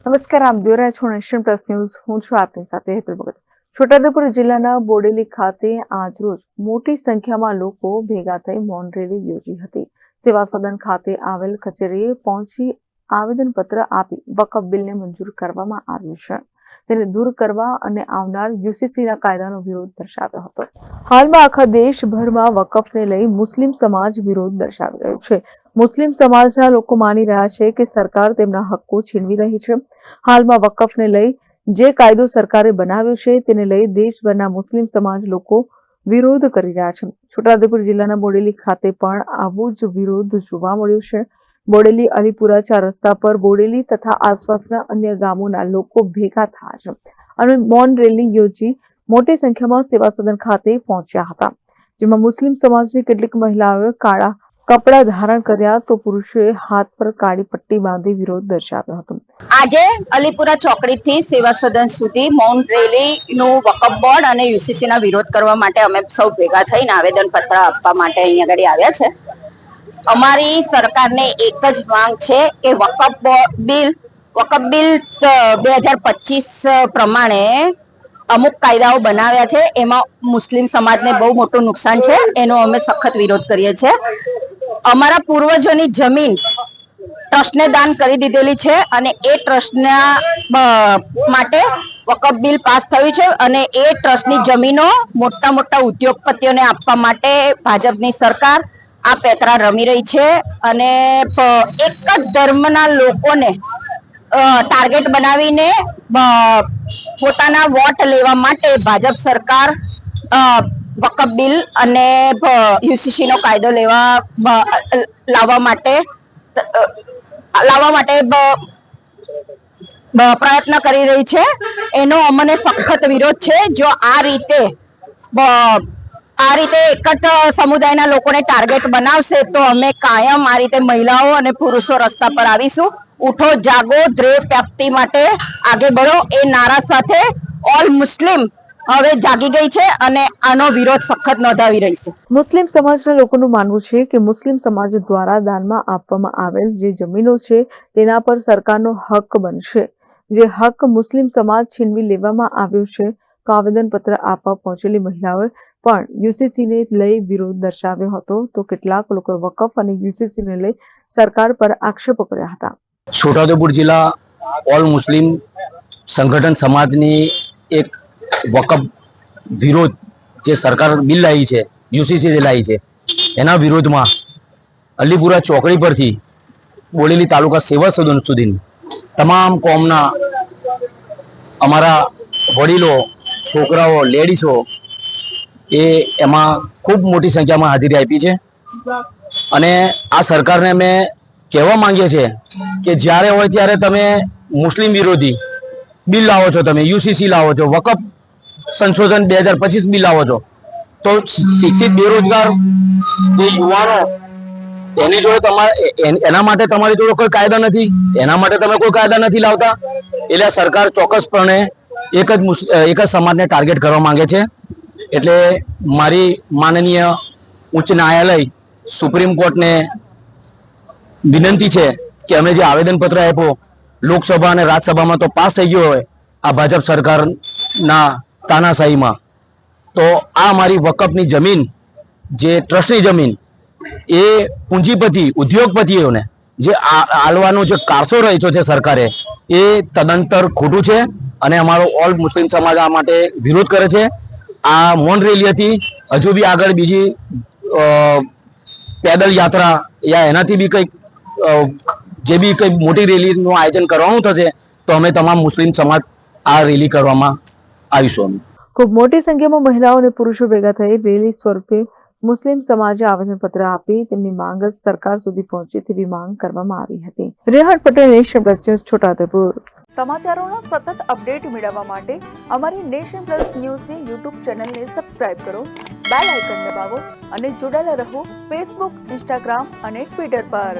નમસ્કાર, આપ જોઈ રહ્યા છો નેશન પ્લસ ન્યૂઝ. હું છું આપની સાથે હેતલ ભગત. છોટાઉદેપુર જિલ્લાના બોડેલી ખાતે આજરોજ મોટી સંખ્યામાં લોકો ભેગા થઈ મૌન રેલી યોજી હતી. સેવા સદન ખાતે આવેલ કચેરીએ પહોંચી આવેદનપત્ર આપી વકફ બિલને મંજૂર કરવામાં આવ્યું છે તેને દૂર કરવા અને આવનાર યુસીસીના કાયદાનો વિરોધ દર્શાવ્યો હતો. હાલમાં આખા દેશભરમાં વકફને લઈ મુસ્લિમ સમાજ વિરોધ દર્શાવી રહ્યો છે. મુસ્લિમ સમાજના લોકો માની રહ્યા છે કે સરકાર તેમના હક્કો છીનવી રહી છે. હાલમાં વકફને લઈ જે કાયદો સરકારે બનાવ્યો છે તેને લઈ દેશભરના મુસ્લિમ સમાજ લોકો વિરોધ કરી રહ્યા છે. છોટાઉદેપુર જિલ્લાના બોડેલી ખાતે પણ આવો જ વિરોધ જોવા મળ્યો છે. બોડેલી અલીપુરા 4 રસ્તા પર બોડેલી તથા આસપાસના અન્ય ગામોના લોકો ભેગા થયા છે અને મૌન રેલી યોજી મોટી સંખ્યામાં સેવા સદન ખાતે પહોંચ્યા હતા, જેમાં મુસ્લિમ સમાજની કેટલીક મહિલાઓએ કાળા કપડા ધારણ કર્યા તો પુરુષોએ હાથ પર કાળી પટ્ટી બાંધી વિરોધ દર્શાવ્યો હતો. આજે અલીપુરા ચોકડીથી સેવા સદન સુધી મૌન રેલીનું વકફ બોર્ડ અને યુસીસીના વિરોધ કરવા માટે અમે સૌ ભેગા થઈને આવેદનપત્ર આપવા માટે અહીંયા આગળ આવ્યા છે. અમારી સરકારને એક જ માંગ છે કે વકફ બિલ 2025 પ્રમાણે અમુક કાયદાઓ બનાવ્યા છે, એમાં મુસ્લિમ સમાજને બહુ મોટું નુકસાન છે, એનો અમે સખત વિરોધ કરીએ છીએ. અમારા પૂર્વજોની જમીન ટ્રસ્ટને દાન કરી દીધેલી છે અને એ ટ્રસ્ટના માટે વકફ બિલ પાસ થયું છે અને એ ટ્રસ્ટની જમીનો મોટા મોટા ઉદ્યોગપતિઓને આપવા માટે ભાજપની સરકાર આ પેતરા રમી રહી છે અને એક જ ધર્મના લોકોને ટાર્ગેટ બનાવીને પોતાના વોટ લેવા માટે ભાજપ સરકાર વકફ બિલ અને યુસીસી નો કાયદો લાવવા માટે પ્રયત્ન કરી રહી છે. એનો અમને સખત વિરોધ છે. જો આ રીતે એક જ સમુદાયના લોકોને ટાર્ગેટ બનાવશે તો અમે કાયમ આ રીતે મહિલાઓ અને પુરુષો રસ્તા પર આવીશું. ઉઠો જાગો, ધ્યેય પ્રાપ્તિ માટે આગે બઢો એ નારા સાથે ઓલ મુસ્લિમ હવે જાગી ગઈ છે અને આનો વિરોધ સખત નોંધાવી રહી છે. મુસ્લિમ સમાજના લોકોનું માનવું છે કે મુસ્લિમ સમાજ દ્વારા દાનમાં આપવામાં આવેલ જે જમીનો છે તેના પર સરકારનો હક બનશે. જે હક મુસ્લિમ સમાજ છીનવી લેવામાં આવ્યો છે. તો આવેદનપત્ર આપવા પહોંચેલી મહિલાઓએ પણ યુસીસીને લઈ વિરોધ દર્શાવ્યો હતો તો કેટલાક લોકો વકફ અને યુસીસીને લઈ સરકાર પર આક્ષેપો કર્યા હતા. છોટાઉદેપુર જિલ્લા ઓલ મુસ્લિમ સંગઠન સમાજની એક વકફ વિરોધ જે સરકાર બિલ લાવી છે, યુસીસી લાવી છે, એના વિરોધમાં અલીપુરા ચોકડી પરથી બોડેલી તાલુકા સેવા સદન સુધી તમામ કોમના અમારા વડીલો, છોકરાઓ, લેડીઝો એ એમાં ખૂબ મોટી સંખ્યામાં હાજરી આપી છે અને આ સરકારને અમે કહેવા માંગીએ છીએ કે જ્યારે હોય ત્યારે તમે મુસ્લિમ વિરોધી બિલ લાવો છો, તમે યુસીસી લાવો છો, વકફ સંશોધન 2025 બિલ લાવો છો, તો શિક્ષિત બેરોજગાર જે યુવાનો એની જોડે એના માટે તમારી જોડે કોઈ કાયદા નથી, એના માટે તમે કોઈ કાયદા નથી લાવતા. એટલે સરકાર ચોક્કસપણે એક જ સમાજને ટાર્ગેટ કરવા માંગે છે. એટલે મારી માનનીય ઉચ્ચ ન્યાયાલય સુપ્રીમ કોર્ટને વિનંતી છે કે અમે જે આવેદનપત્ર આપ્યો લોકસભા અને રાજ્યસભામાં તો પાસ થઈ ગયો હોય આ ભાજપ સરકારના તાનાશાહીમાં, તો આ મારી વકફની જમીન જે ટ્રસ્ટની જમીન એ પૂંજીપતિ ઉદ્યોગપતિઓને જે આલવાનો જે કારસો રહ્યો છે સરકારે એ તદંતર ખોટું છે અને અમારો ઓલ મુસ્લિમ સમાજ આ માટે વિરોધ કરે છે. આ મૌન રેલી હતી. હજુ બી આગળ બીજી પેદલ યાત્રા યા એનાથી બી કંઈક જે બી કંઈક મોટી રેલીનું આયોજન કરવાનું થશે તો અમે તમામ મુસ્લિમ સમાજ આ રેલી કરવામાં આવીશું. ખૂબ મોટી સંખ્યામાં મહિલાઓ અને પુરુષો ભેગા થઈ રેલી સ્વરૂપે મુસ્લિમ સમાજે આવેદનપત્ર આપી તેમની માંગ સરકાર સુધી પહોંચે તેવી માંગ કરવામાં આવી હતી. Rehan Patel, nation plus news, Chhota Udepur. સમાચારોના સતત અપડેટ મેળવવા માટે અમારી નેશન પ્લસ ન્યૂઝની યુટ્યુબ ચેનલને સબસ્ક્રાઇબ કરો, બેલ આઇકન દબાવો અને જોડાયેલા રહો ફેસબુક, ઇન્સ્ટાગ્રામ અને ટ્વિટર પર.